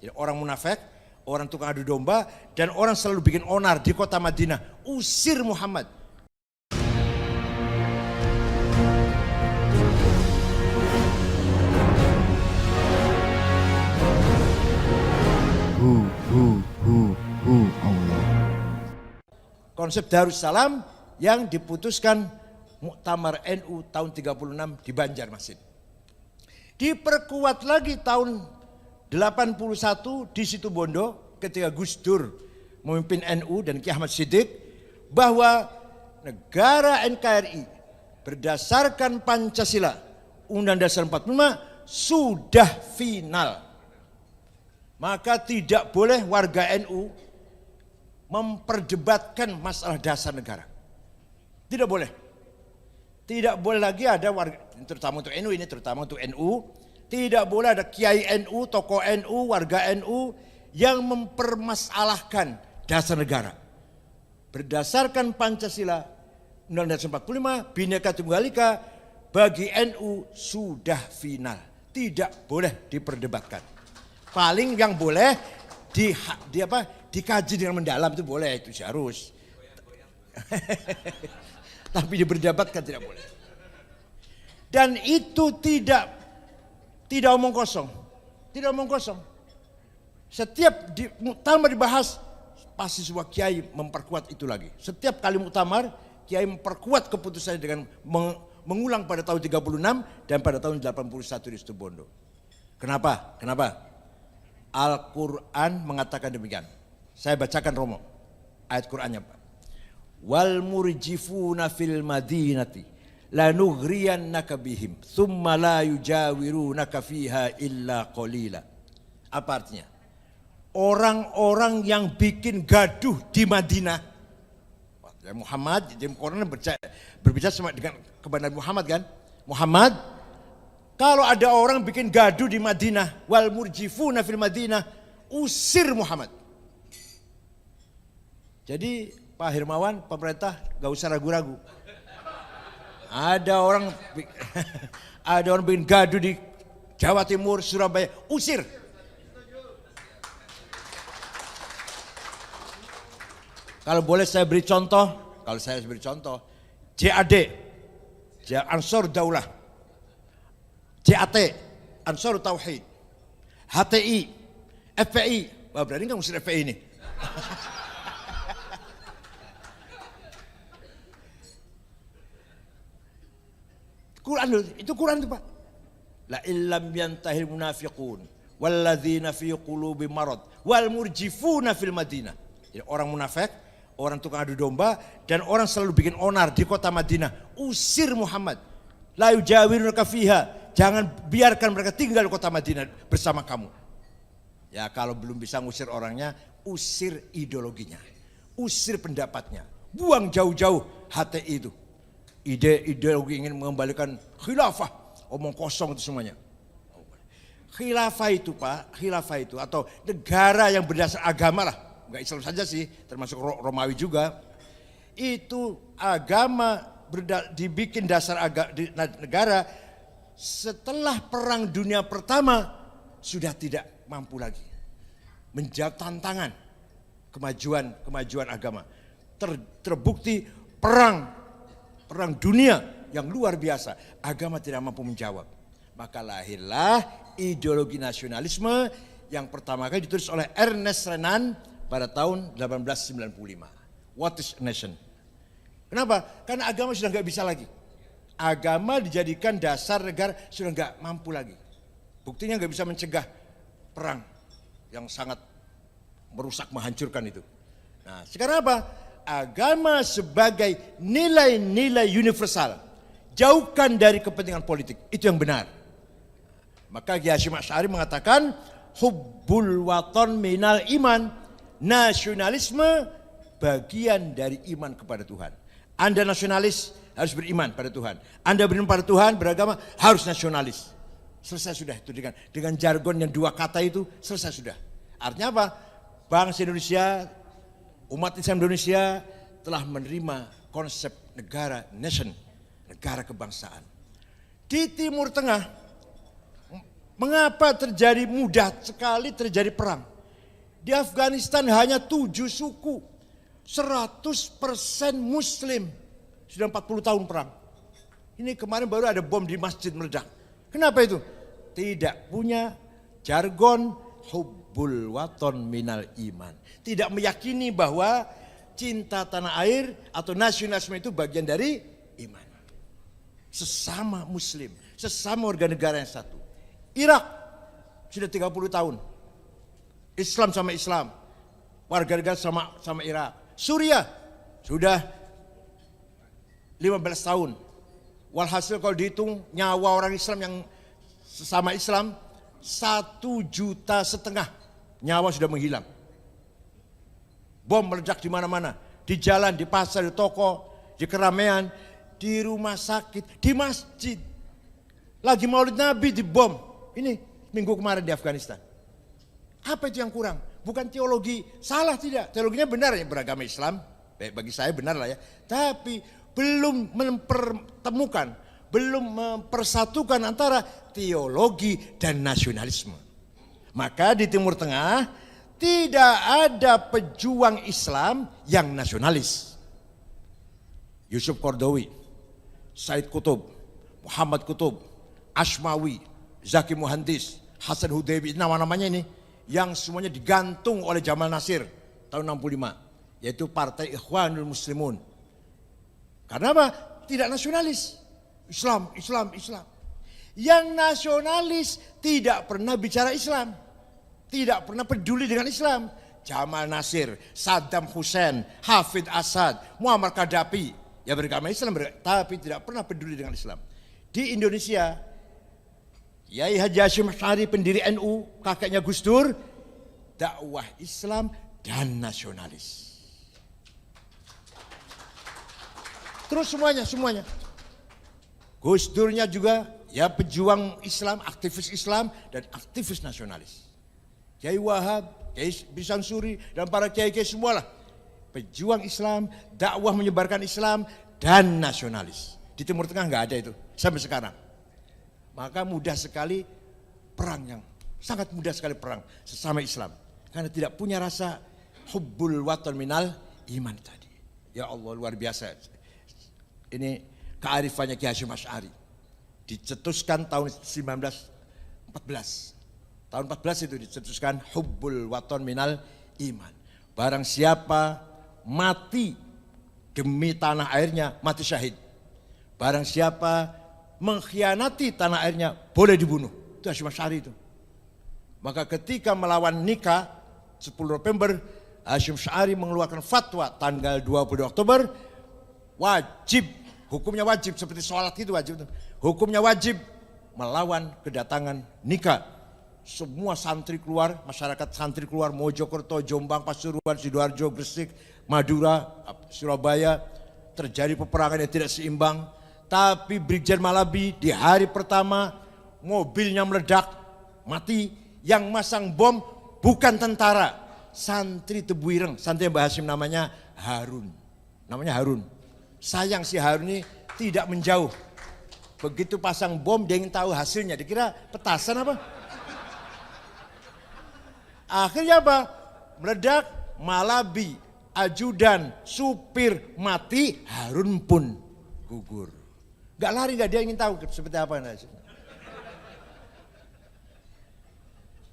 Jadi orang munafik, orang tukang adu domba, dan orang selalu bikin onar di kota Madinah. Usir Muhammad. Allah. Konsep Darussalam yang diputuskan Muktamar NU tahun 36 di Banjarmasin. Diperkuat lagi tahun 81 di Situbondo ketika Gus Dur memimpin NU dan Ki Ahmad Siddiq, bahwa negara NKRI berdasarkan Pancasila Undang-Undang Dasar 45 sudah final. Maka tidak boleh warga NU memperdebatkan masalah dasar negara. Tidak boleh. Tidak boleh lagi ada warga, terutama untuk NU ini, terutama untuk NU, tidak boleh ada kiai NU, tokoh NU, warga NU yang mempermasalahkan dasar negara. Berdasarkan Pancasila Undang-Undang 45, Bhinneka Tunggal Ika, bagi NU sudah final. Tidak boleh diperdebatkan. Paling yang boleh dikaji dengan mendalam itu boleh, itu harus. Tapi diperdebatkan tidak boleh. Dan itu tidak omong kosong. Tidak omong kosong. Setiap muktamar dibahas, pasti sebuah kiai memperkuat itu lagi. Setiap kali muktamar, kiai memperkuat keputusannya dengan mengulang pada tahun 36 dan pada tahun 81 di Situbondo. Kenapa? Al-Quran mengatakan demikian. Saya bacakan Romo ayat Qurannya, Pak. Wal murjifuna fil madinati lanughriyannaka bihim thumma la yujawirunaka fiha illa qalila. Apa artinya? Orang-orang yang bikin gaduh di Madinah. Muhammad, jadi Quran berbicara sama dengan kepada Muhammad kan? Muhammad, kalau ada orang bikin gaduh di Madinah, wal murjifuna fil Madinah, usir Muhammad. Jadi Pak Hermawan, pemerintah gak usah ragu-ragu. Ada orang bikin gaduh di Jawa Timur, Surabaya, usir. Kalau boleh saya beri contoh, JAD, Ansor Daulah, JAT, Ansor Tauhid, HTI, FPI. Wah, berarti nggak usir FPI ini. Quran itu Quran itu, Pak. La illam yantahil munafiqun walladzina fi qulubi marad wal murjifuna fil Madinah. Jadi orang munafik, orang tukang adu domba, dan orang selalu bikin onar di kota Madinah. Usir Muhammad. La yujawirunaka fiha. Jangan biarkan mereka tinggal di kota Madinah bersama kamu. Ya, kalau belum bisa ngusir orangnya, usir ideologinya. Usir pendapatnya. Buang jauh-jauh HTI itu. Ideologi ingin mengembalikan khilafah. Omong kosong itu semuanya. Khilafah itu, Pak, khilafah itu atau negara yang berdasar agama lah. Enggak Islam saja sih, termasuk Romawi juga. Itu agama dibikin dasar negara setelah Perang Dunia Pertama sudah tidak mampu lagi menjawab tantangan kemajuan agama. Terbukti perang dunia yang luar biasa, agama tidak mampu menjawab. Maka lahirlah ideologi nasionalisme yang pertama kali ditulis oleh Ernest Renan pada tahun 1895. What is a nation? Kenapa? Karena agama sudah nggak bisa lagi. Agama dijadikan dasar negara sudah nggak mampu lagi. Buktinya nggak bisa mencegah perang yang sangat merusak, menghancurkan itu. Nah, sekarang apa? Agama sebagai nilai-nilai universal. Jauhkan dari kepentingan politik. Itu yang benar. Maka Kiai Hasyim Asy'ari mengatakan hubbul waton minal iman. Nasionalisme bagian dari iman kepada Tuhan. Anda nasionalis harus beriman pada Tuhan. Anda beriman pada Tuhan, beragama harus nasionalis. Selesai sudah itu dengan jargon yang dua kata itu, selesai sudah. Artinya apa? Bangsa Indonesia, umat Islam Indonesia telah menerima konsep negara nation, negara kebangsaan. Di Timur Tengah Mengapa mudah sekali terjadi perang? Di Afghanistan hanya 7 suku, 100% Muslim, sudah 40 tahun perang. Ini kemarin baru ada bom di masjid meledak. Kenapa itu? Tidak punya jargon hubbul waton minal iman. Tidak meyakini bahwa cinta tanah air atau nasionalisme itu bagian dari iman. Sesama Muslim, sesama warga negara yang satu. Irak sudah 30 tahun. Islam sama Islam, warga negara sama Irak. Suriah sudah 15 tahun. Walhasil kalau dihitung nyawa orang Islam yang sesama Islam 1,5 juta nyawa sudah menghilang. Bom meledak di mana-mana, di jalan, di pasar, di toko, di keramaian, di rumah sakit, di masjid. Lagi Maulid Nabi dibom. Ini minggu kemarin di Afghanistan. Apa itu yang kurang? Bukan teologi, salah tidak. Teologinya benar ya, beragama Islam. Bagi saya benar lah ya. Tapi belum mempertemukan, belum mempersatukan antara teologi dan nasionalisme. Maka di Timur Tengah tidak ada pejuang Islam yang nasionalis. Yusuf Qaradawi, Said Qutb, Muhammad Qutb, Ashmawi, Zaki Muhandis, Hasan Hudaybi, nama-namanya ini yang semuanya digantung oleh Jamal Nasir tahun 65, yaitu Partai Ikhwanul Muslimun. Karena apa? Tidak nasionalis. Islam. Yang nasionalis tidak pernah bicara Islam. Tidak pernah peduli dengan Islam. Jamal Nasir, Saddam Hussein, Hafid Asad, Muammar Gaddafi, ya beragama Islam, tapi tidak pernah peduli dengan Islam. Di Indonesia, Kiai Haji Hasyim Asy'ari pendiri NU, kakeknya Gus Dur, dakwah Islam dan nasionalis. Terus semuanya. Gus Durnya juga ya pejuang Islam, aktivis Islam dan aktivis nasionalis. Kiai Wahab, Kiai Bisan Suri dan para kiai-kiai semualah pejuang Islam, dakwah menyebarkan Islam dan nasionalis. Di Timur Tengah nggak ada itu sampai sekarang. Maka mudah sekali perang, sangat mudah sekali perang sesama Islam. Karena tidak punya rasa hubbul waton minal iman tadi. Ya Allah, luar biasa. Ini kearifannya Kiai Hasyim Asy'ari. Dicetuskan tahun 1914. Tahun 14 itu dicetuskan hubbul waton minal iman. Barang siapa mati demi tanah airnya, mati syahid. Barang siapa mengkhianati tanah airnya boleh dibunuh. Itu Hasyim Asy'ari itu. Maka ketika melawan nikah 10 November, Hasyim Asy'ari mengeluarkan fatwa tanggal 20 Oktober, wajib, hukumnya wajib seperti sholat itu wajib. Hukumnya wajib melawan kedatangan nikah. Semua santri keluar, masyarakat santri keluar, Mojokerto, Jombang, Pasuruan, Sidoarjo, Gresik, Madura, Surabaya, terjadi peperangan yang tidak seimbang. Tapi Brigjen Malabi di hari pertama mobilnya meledak, mati. Yang masang bom bukan tentara, santri Tebuireng, santri Mbah Hasyim namanya Harun. Sayang si Harun ini tidak menjauh. Begitu pasang bom dia ingin tahu hasilnya, dikira petasan apa? Akhirnya apa? Meledak, Malabi, ajudan, supir mati, Harun pun gugur. Gak lari, dia ingin tahu seperti apa nasibnya.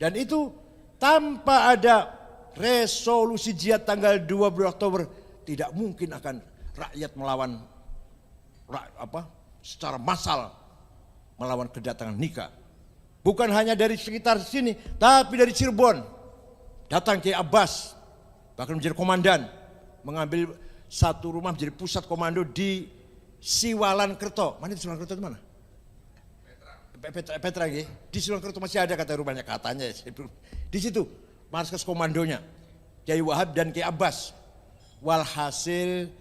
Dan itu tanpa ada resolusi jihad tanggal 20 Oktober tidak mungkin akan rakyat melawan secara massal melawan kedatangan nikah. Bukan hanya dari sekitar sini, tapi dari Cirebon datang Kiai Abbas, bahkan menjadi komandan, mengambil satu rumah menjadi pusat komando di Siwalan Kerto. Mana di Siwalan Kerto itu mana? Petra ya. Di Siwalan Kerto masih ada kata rumahnya, katanya. Di situ markas komandonya Kiai Wahab dan Kiai Abbas. Walhasil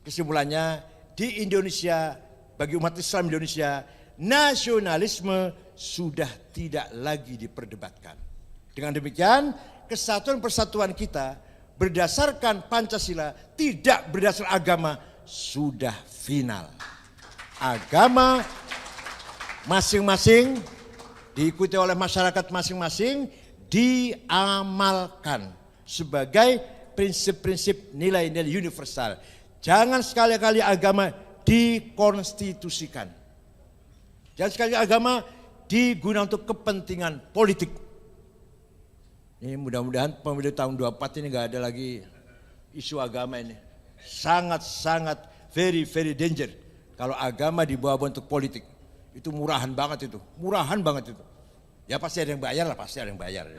kesimpulannya di Indonesia, bagi umat Islam Indonesia, nasionalisme sudah tidak lagi diperdebatkan. Dengan demikian kesatuan persatuan kita berdasarkan Pancasila, tidak berdasar agama, sudah final. Agama masing-masing diikuti oleh masyarakat masing-masing, diamalkan sebagai prinsip-prinsip nilai-nilai universal. Jangan sekali-kali agama dikonstitusikan. Jangan sekali agama digunakan untuk kepentingan politik. Ini mudah-mudahan pemilu tahun 24 ini gak ada lagi isu agama ini. Sangat-sangat very danger kalau agama dibawa untuk politik. Itu murahan banget itu, murahan banget itu. Ya pasti ada yang bayar lah, pasti ada yang bayar.